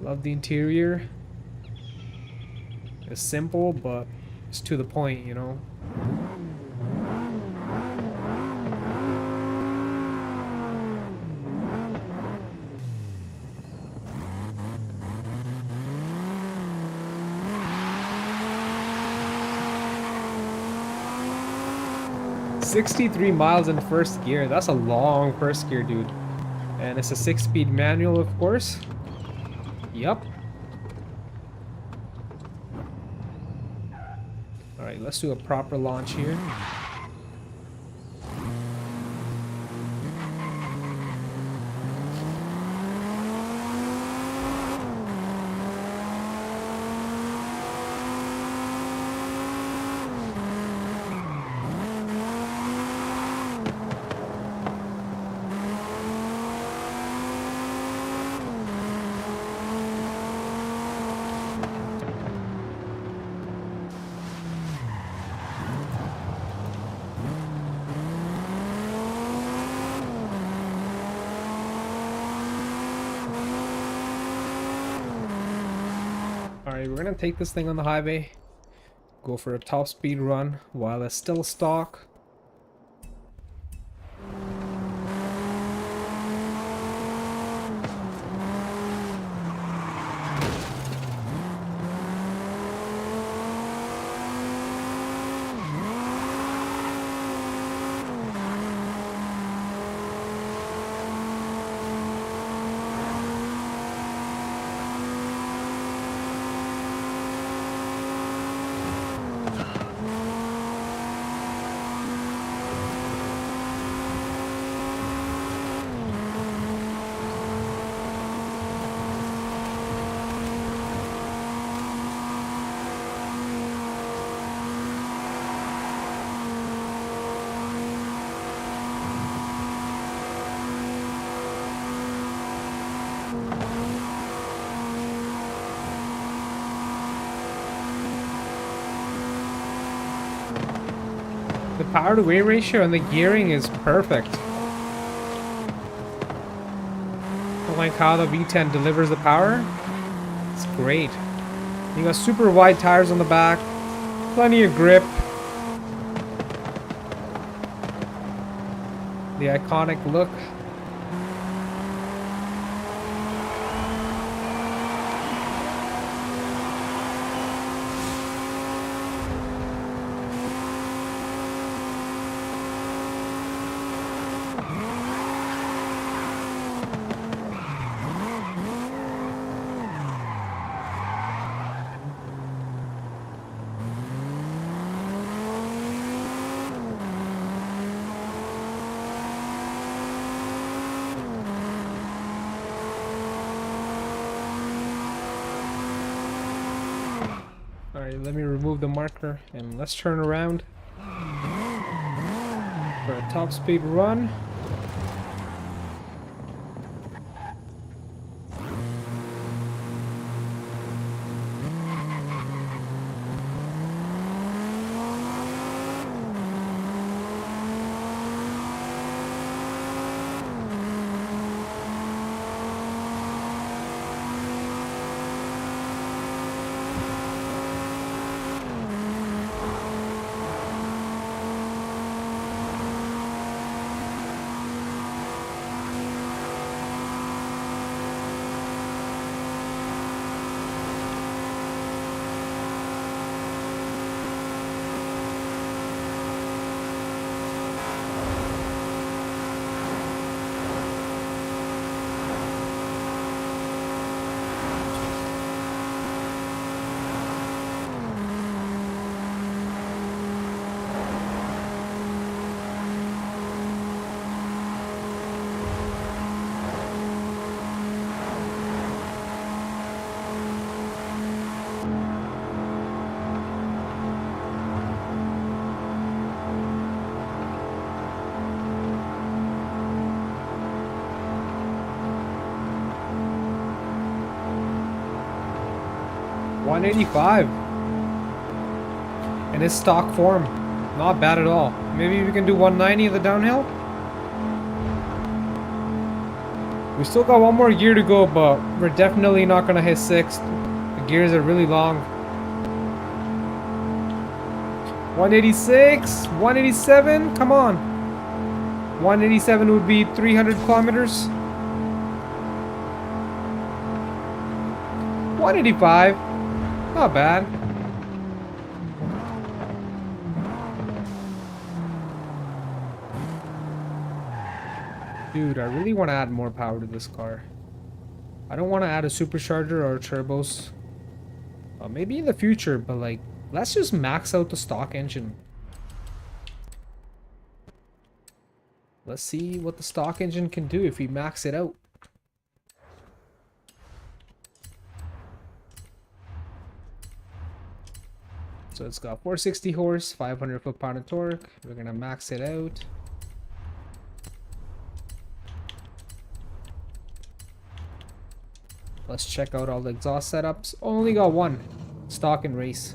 Love the interior. It's simple, but it's to the point, you know. "63 miles in first gear." That's a long first gear, dude. And it's a 6-speed manual, of course. Yup. Alright, let's do a proper launch here. Alright, we're gonna take this thing on the highway, go for a top speed run while it's still stock. The power to weight ratio and the gearing is perfect. I like how the V10 delivers the power. It's great. You got super wide tires on the back, plenty of grip. The iconic look. Alright, let me remove the marker and let's turn around for a top speed run. 185. In its stock form. Not bad at all. Maybe we can do 190 in the downhill? We still got one more gear to go, but we're definitely not going to hit 6th. The gears are really long. 186, 187, come on. 187 would be 300 kilometers. 185, not bad. Dude, I really want to add more power to this car. I don't want to add a supercharger or turbos. Maybe in the future, but like, let's just max out the stock engine. Let's see what the stock engine can do if we max it out. So it's got 460 horse, 500 foot-pound of torque. We're gonna max it out. Let's check out all the exhaust setups. Only got one. Stock and race.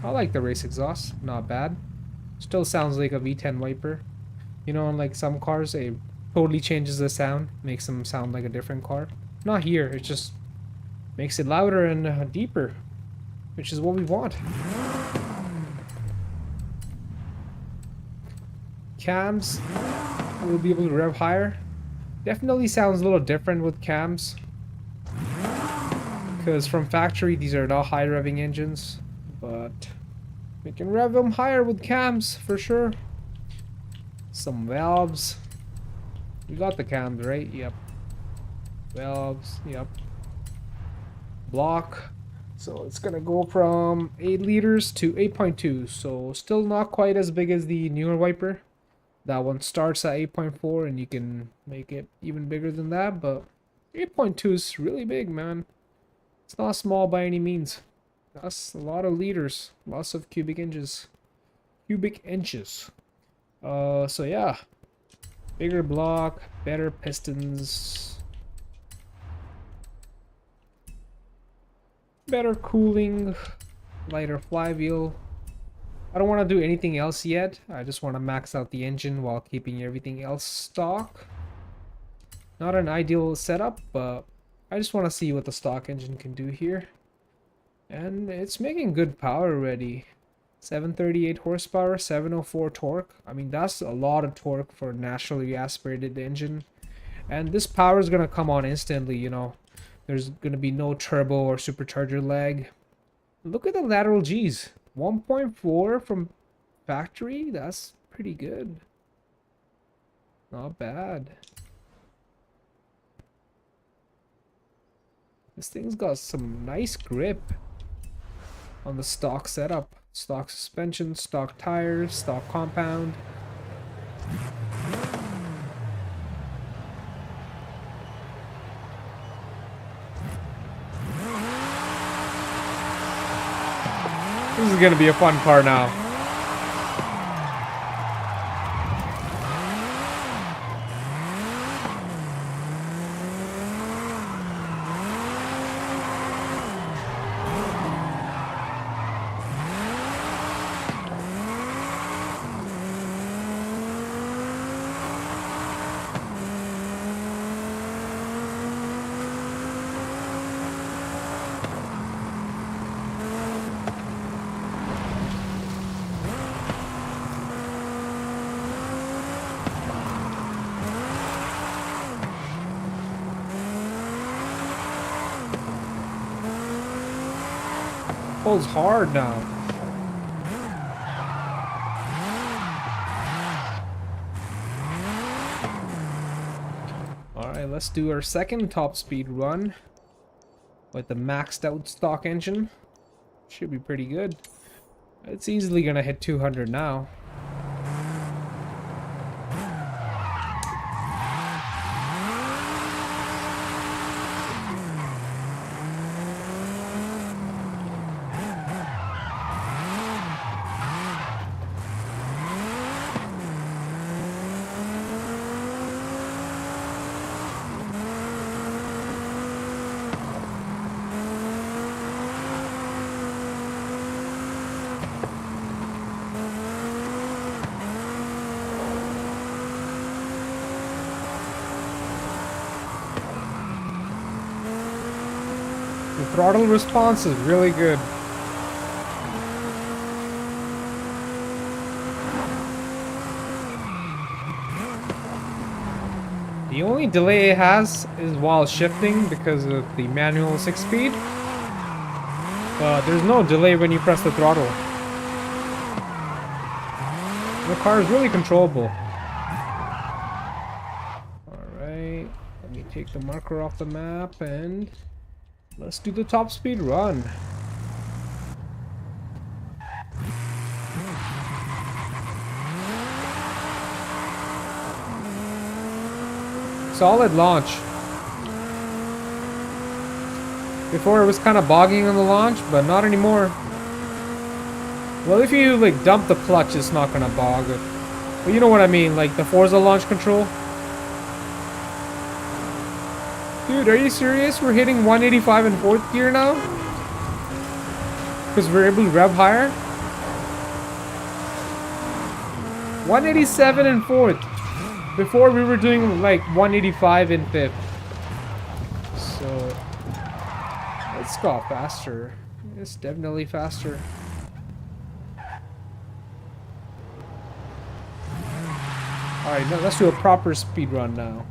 I like the race exhaust. Not bad. Still sounds like a V10 wiper. You know, unlike some cars, it totally changes the sound. Makes them sound like a different car. Not here. It just makes it louder and deeper. Which is what we want. Cams. We'll be able to rev higher. Definitely sounds a little different with cams. Because from factory, these are not high revving engines. But we can rev them higher with cams for sure. Some valves. We got the cams, right? Yep. Valves, yep. Block. So it's gonna go from 8 liters to 8.2. So still not quite as big as the newer wiper. That one starts at 8.4 and you can make it even bigger than that, but 8.2 is really big, man. It's not small by any means. That's a lot of liters, lots of cubic inches. So yeah, bigger block, better pistons, better cooling, lighter flywheel. I don't want to do anything else yet. I just want to max out the engine while keeping everything else stock. Not an ideal setup, but I just want to see what the stock engine can do here. And it's making good power already. 738 horsepower, 704 torque. I mean, that's a lot of torque for a naturally aspirated engine. And this power is going to come on instantly, you know. There's going to be no turbo or supercharger lag. Look at the lateral G's. 1.4 from factory. That's pretty good. Not bad. This thing's got some nice grip on the stock setup. Stock suspension, stock tires, stock compound. This is gonna be a fun car now. Pulls hard now. Alright, let's do our second top speed run with the maxed out stock engine. Should be pretty good. It's easily gonna hit 200 now. The throttle response is really good. The only delay it has is while shifting because of the manual 6-speed. But there's no delay when you press the throttle. The car is really controllable. Alright, let me take the marker off the map and let's do the top speed run. Solid launch. Before it was kind of bogging on the launch, but not anymore. Well, if you like dump the clutch, it's not gonna bog it. But you know what I mean, like the Forza launch control. Dude, are you serious? We're hitting 185 in 4th gear now? Because we're able to rev higher? 187 in 4th. Before we were doing like 185 in 5th. So let's go faster. It's definitely faster. Alright, now let's do a proper speed run now.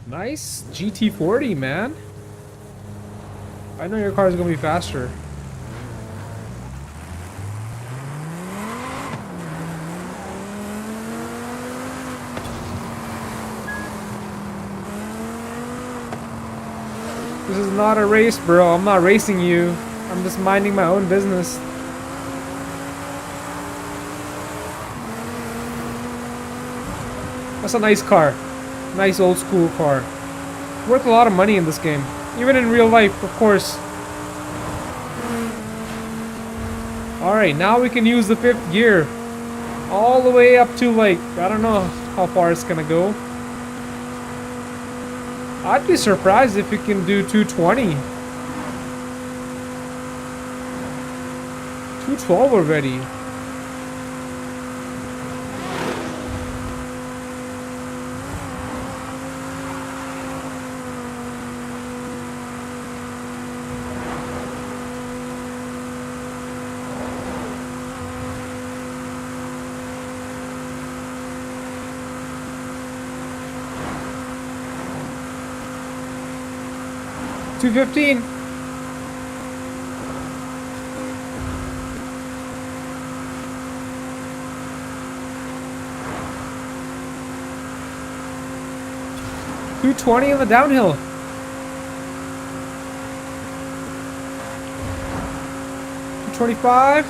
Nice GT40, man. I know your car is gonna be faster. This is not a race, bro. I'm not racing you. I'm just minding my own business. That's a nice car. Nice old school car. Worth a lot of money in this game. Even in real life, of course. Alright, now we can use the 5th gear. All the way up to like, I don't know how far it's gonna go. I'd be surprised if we can do 220. 212 already. $215. $220 on the downhill. $225.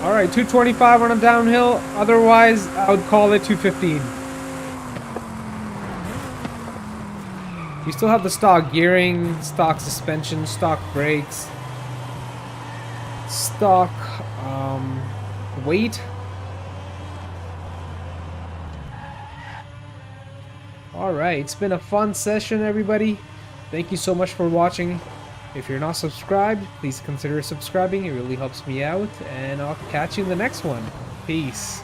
All right, $225 on a downhill. Otherwise, I would call it $215. You still have the stock gearing, stock suspension, stock brakes, stock weight. Alright, it's been a fun session, everybody. Thank you so much for watching. If you're not subscribed, please consider subscribing. It really helps me out. And I'll catch you in the next one. Peace.